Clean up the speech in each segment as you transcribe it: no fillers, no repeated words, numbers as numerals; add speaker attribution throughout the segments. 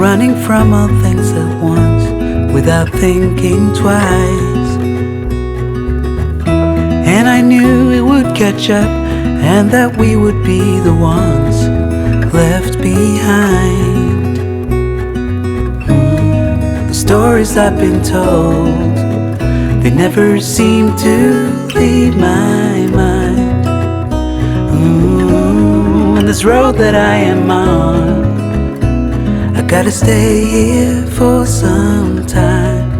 Speaker 1: running from all things at once without thinking twice. And I knew it would catch up and that we would be the ones left behind. The stories I've been told, they never seem to leave my mind. And this road that I am on, I gotta stay here for some time.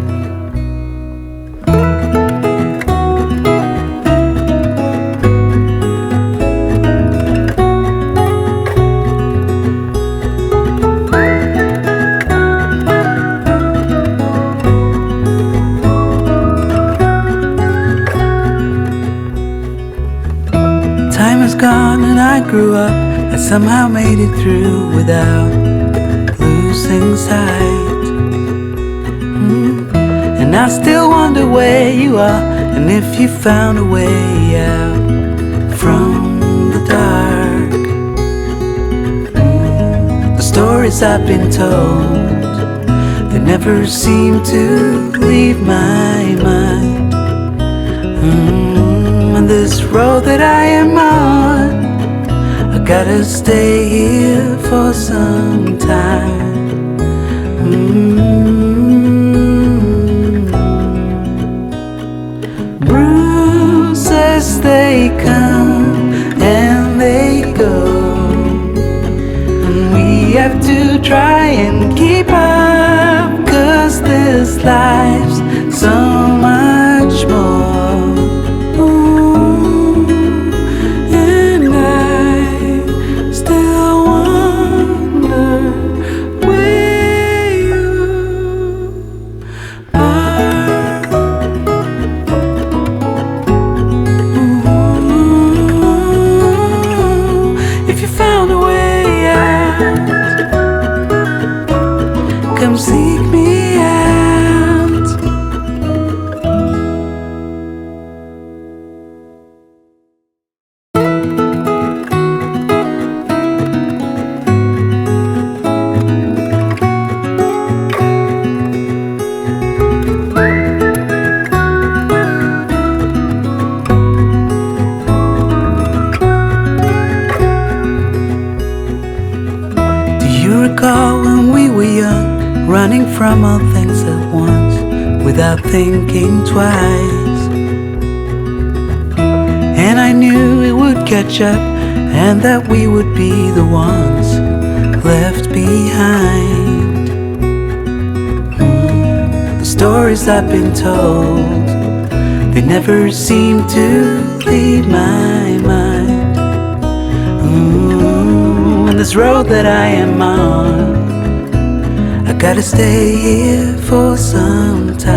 Speaker 1: Time is gone and I grew up. I somehow made it through without losing sight. And I still wonder where you are, and if you found a way out from the dark. The stories I've been told, they never seem to leave my mind. And this road that I am on, I gotta stay here for some time. Bruises, they come and they go, and we have to try and keep up, 'cause this life's so much more. Come seek me out. Do you recall when we were young, running from all things at once without thinking twice? And I knew it would catch up and that we would be the ones left behind. The stories I've been told, they never seem to leave my mind. And this road that I am on, I gotta stay here for some time.